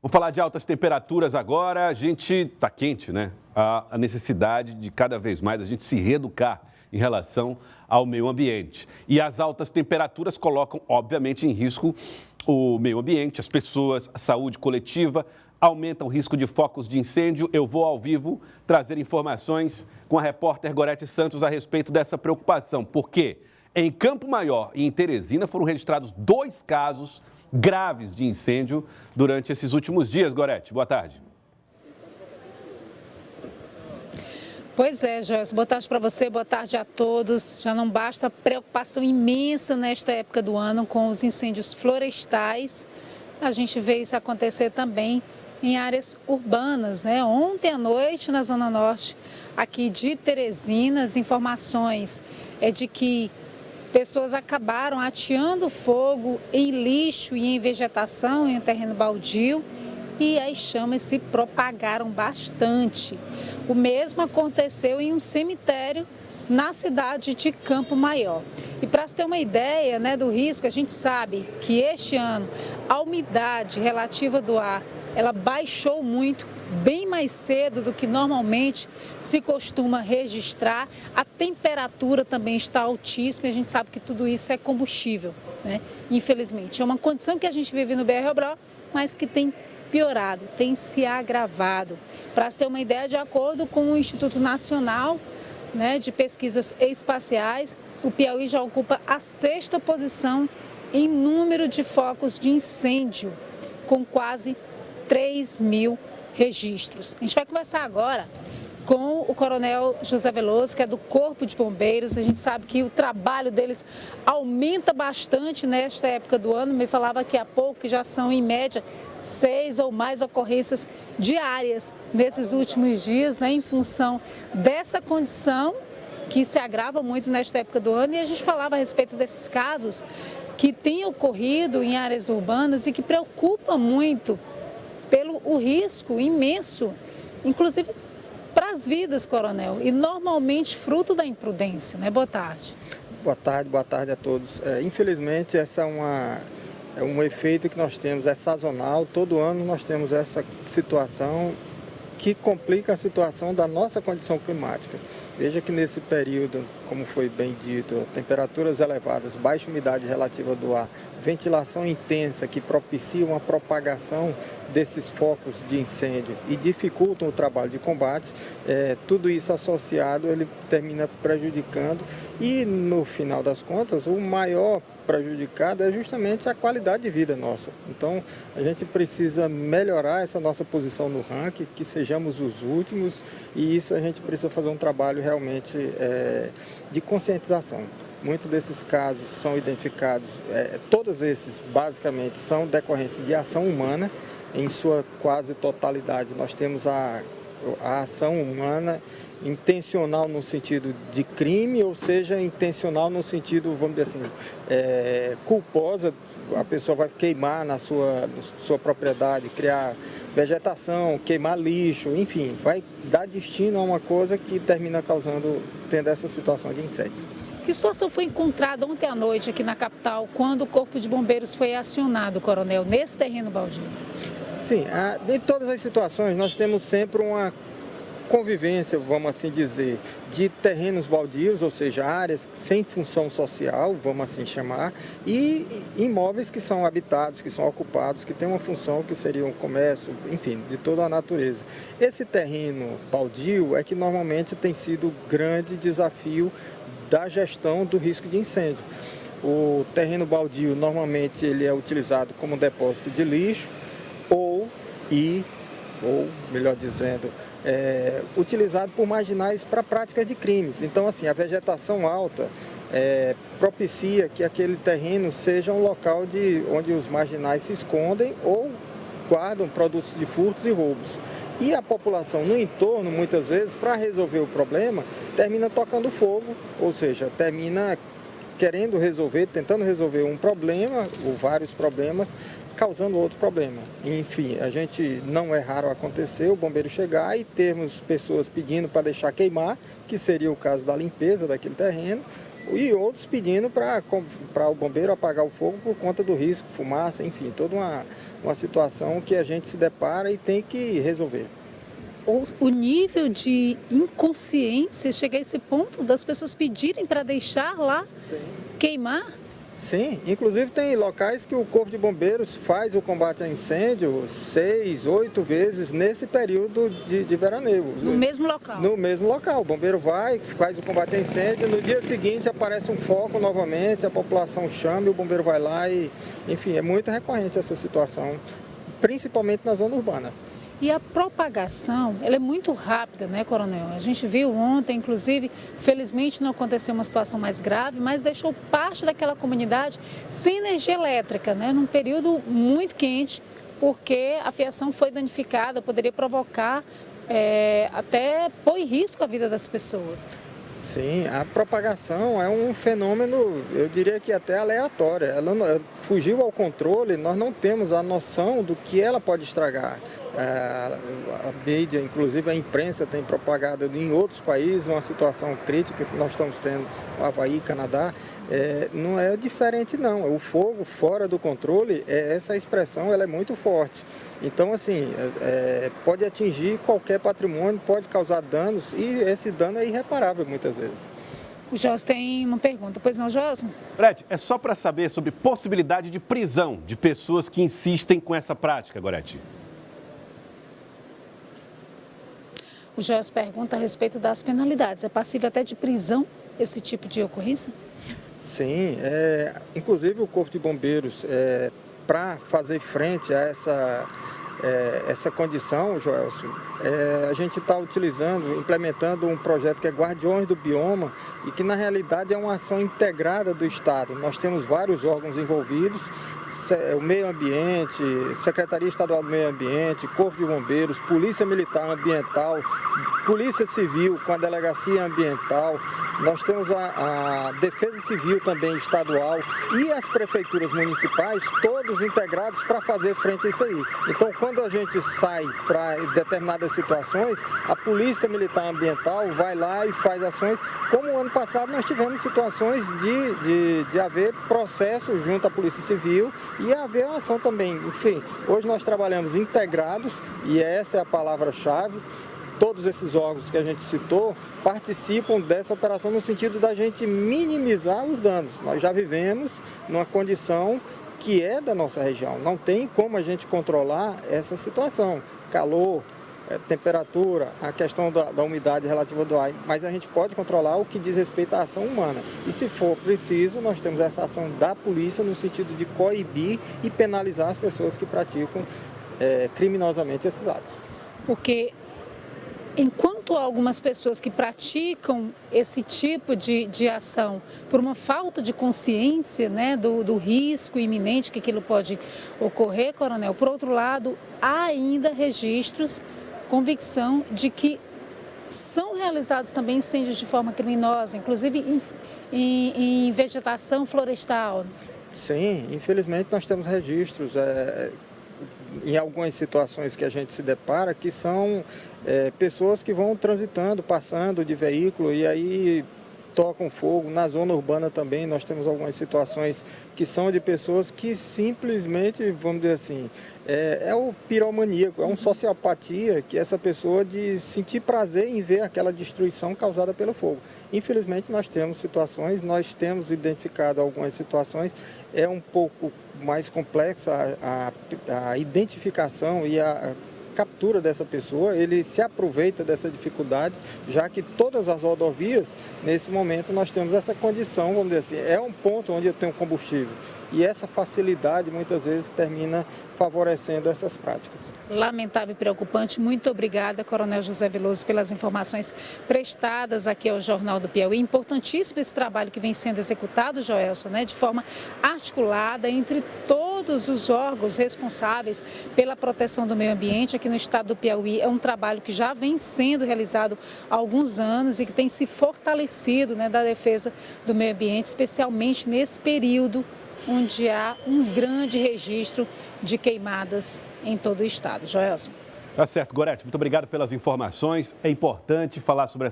Vamos falar de altas temperaturas agora. A gente está quente, né? Há a necessidade de cada vez mais a gente se reeducar em relação ao meio ambiente. E as altas temperaturas colocam, obviamente, em risco o meio ambiente, as pessoas, a saúde coletiva, aumenta o risco de focos de incêndio. Eu vou ao vivo trazer informações com a repórter Gorete Santos a respeito dessa preocupação. Porque em Campo Maior e em Teresina foram registrados 2 casos graves de incêndio durante esses últimos dias. Gorete, boa tarde. Pois é, Joyce, boa tarde para você, boa tarde a todos. Já não basta a preocupação imensa nesta época do ano com os incêndios florestais. A gente vê isso acontecer também em áreas urbanas, né? Ontem à noite, na Zona Norte, aqui de Teresina, as informações é de que pessoas acabaram ateando fogo em lixo e em vegetação, em um terreno baldio, e as chamas se propagaram bastante. O mesmo aconteceu em um cemitério na cidade de Campo Maior. E para se ter uma ideia, né, do risco, a gente sabe que este ano a umidade relativa do ar, ela baixou muito, bem mais cedo do que normalmente se costuma registrar. A temperatura também está altíssima e a gente sabe que tudo isso é combustível, né? Infelizmente. É uma condição que a gente vive no BR-Obró, mas que tem piorado, tem se agravado. Para se ter uma ideia, de acordo com o Instituto Nacional, né, de Pesquisas Espaciais, o Piauí já ocupa a 6ª posição em número de focos de incêndio, com quase 3.000 registros. A gente vai conversar agora com o Coronel José Veloso, que é do Corpo de Bombeiros. A gente sabe que o trabalho deles aumenta bastante nesta época do ano. Me falava aqui há pouco que já são, em média, 6 ou mais ocorrências diárias nesses últimos dias, né, em função dessa condição que se agrava muito nesta época do ano. E a gente falava a respeito desses casos que têm ocorrido em áreas urbanas e que preocupa muito pelo o risco imenso, inclusive para as vidas, Coronel, e normalmente fruto da imprudência, né? Boa tarde. Boa tarde a todos. Infelizmente, essa é um efeito que nós temos, é sazonal, todo ano nós temos essa situação que complica a situação da nossa condição climática. Veja que nesse período, como foi bem dito, temperaturas elevadas, baixa umidade relativa do ar, ventilação intensa que propicia uma propagação desses focos de incêndio e dificultam o trabalho de combate, tudo isso associado, ele termina prejudicando e, no final das contas, o maior prejudicado é justamente a qualidade de vida nossa. Então, a gente precisa melhorar essa nossa posição no ranking, que sejamos os últimos, e isso a gente precisa fazer um trabalho realmente de conscientização. Muitos desses casos são identificados, todos esses basicamente são decorrentes de ação humana, em sua quase totalidade. Nós temos a ação humana intencional no sentido de crime, ou seja, intencional no sentido, vamos dizer assim, culposa. A pessoa vai queimar na sua propriedade, criar vegetação, queimar lixo, enfim, vai dar destino a uma coisa que termina tendo essa situação de incêndio. Que situação foi encontrada ontem à noite aqui na capital, quando o Corpo de Bombeiros foi acionado, Coronel, nesse terreno baldio? Sim, em todas as situações nós temos sempre uma convivência, vamos assim dizer, de terrenos baldios, ou seja, áreas sem função social, vamos assim chamar, e imóveis que são habitados, que são ocupados, que têm uma função que seria um comércio, enfim, de toda a natureza. Esse terreno baldio é que normalmente tem sido o grande desafio da gestão do risco de incêndio. O terreno baldio normalmente ele é utilizado como depósito de lixo ou melhor dizendo, utilizado por marginais para práticas de crimes. Então, assim, a vegetação alta propicia que aquele terreno seja um local onde os marginais se escondem ou guardam produtos de furtos e roubos. E a população no entorno, muitas vezes, para resolver o problema, termina tocando fogo, ou seja, termina tentando resolver um problema ou vários problemas, causando outro problema. Enfim, a gente não é raro acontecer o bombeiro chegar e termos pessoas pedindo para deixar queimar, que seria o caso da limpeza daquele terreno, e outros pedindo para o bombeiro apagar o fogo por conta do risco, fumaça, enfim, toda uma situação que a gente se depara e tem que resolver. O nível de inconsciência chega a esse ponto das pessoas pedirem para deixar lá queimar? Sim, inclusive tem locais que o Corpo de Bombeiros faz o combate a incêndio 6, 8 vezes nesse período de veraneio. No mesmo local? No mesmo local. O bombeiro vai, faz o combate a incêndio, no dia seguinte aparece um foco novamente, a população chama e o bombeiro vai lá e, enfim, é muito recorrente essa situação, principalmente na zona urbana. E a propagação, ela é muito rápida, né, Coronel? A gente viu ontem, inclusive, felizmente não aconteceu uma situação mais grave, mas deixou parte daquela comunidade sem energia elétrica, né, num período muito quente, porque a fiação foi danificada, poderia provocar, até pôr em risco a vida das pessoas. Sim, a propagação é um fenômeno, eu diria que até aleatório. Ela fugiu ao controle, nós não temos a noção do que ela pode estragar. A mídia, inclusive a imprensa, tem propagado em outros países uma situação crítica que nós estamos tendo no Havaí, Canadá. Não é diferente não, o fogo fora do controle, essa expressão ela é muito forte. Então, assim, pode atingir qualquer patrimônio, pode causar danos e esse dano é irreparável muitas vezes. O Joelson tem uma pergunta, pois não, Joelson? Fred, é só para saber sobre possibilidade de prisão de pessoas que insistem com essa prática, Gorete. O Joelson pergunta a respeito das penalidades. É passível até de prisão esse tipo de ocorrência? Sim, inclusive o Corpo de Bombeiros, para fazer frente a essa condição, Joelson, a gente está implementando um projeto que é Guardiões do Bioma e que na realidade é uma ação integrada do Estado. Nós temos vários órgãos envolvidos, o Meio Ambiente, Secretaria Estadual do Meio Ambiente, Corpo de Bombeiros, Polícia Militar Ambiental, Polícia Civil com a Delegacia Ambiental, nós temos a Defesa Civil também estadual e as prefeituras municipais, todos integrados para fazer frente a isso aí. Então, quando a gente sai para determinadas situações, a Polícia Militar Ambiental vai lá e faz ações, como o ano passado nós tivemos situações de haver processo junto à Polícia Civil e haver uma ação também. Enfim, hoje nós trabalhamos integrados e essa é a palavra-chave. Todos esses órgãos que a gente citou participam dessa operação no sentido da gente minimizar os danos. Nós já vivemos numa condição que é da nossa região. Não tem como a gente controlar essa situação. Calor, temperatura, a questão da umidade relativa do ar, mas a gente pode controlar o que diz respeito à ação humana. E se for preciso, nós temos essa ação da polícia no sentido de coibir e penalizar as pessoas que praticam criminosamente esses atos. Porque enquanto há algumas pessoas que praticam esse tipo de ação por uma falta de consciência, né, do risco iminente que aquilo pode ocorrer, Coronel, por outro lado, há ainda registros, convicção de que são realizados também incêndios de forma criminosa, inclusive em vegetação florestal. Sim, infelizmente nós temos registros em algumas situações que a gente se depara, que são pessoas que vão transitando, passando de veículo e aí tocam fogo. Na zona urbana também nós temos algumas situações que são de pessoas que simplesmente, vamos dizer assim, é o piromaníaco, é uma sociopatia que essa pessoa de sentir prazer em ver aquela destruição causada pelo fogo. Infelizmente nós temos situações, nós temos identificado algumas situações, é um pouco mais complexa a identificação e a captura dessa pessoa, ele se aproveita dessa dificuldade, já que todas as rodovias, nesse momento, nós temos essa condição, vamos dizer assim, é um ponto onde eu tenho combustível. E essa facilidade, muitas vezes, termina favorecendo essas práticas. Lamentável e preocupante. Muito obrigada, Coronel José Veloso, pelas informações prestadas aqui ao Jornal do Piauí. Importantíssimo esse trabalho que vem sendo executado, Joelson, né, de forma articulada entre todos os órgãos responsáveis pela proteção do meio ambiente aqui no estado do Piauí. É um trabalho que já vem sendo realizado há alguns anos e que tem se fortalecido, né, da defesa do meio ambiente, especialmente nesse período onde há um grande registro de queimadas em todo o estado. Joelson. Tá certo, Gorete, muito obrigado pelas informações. É importante falar sobre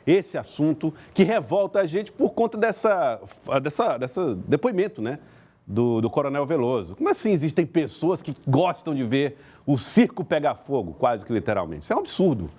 esse assunto que revolta a gente por conta dessa depoimento, né, do Coronel Veloso. Como assim existem pessoas que gostam de ver o circo pegar fogo, quase que literalmente? Isso é um absurdo.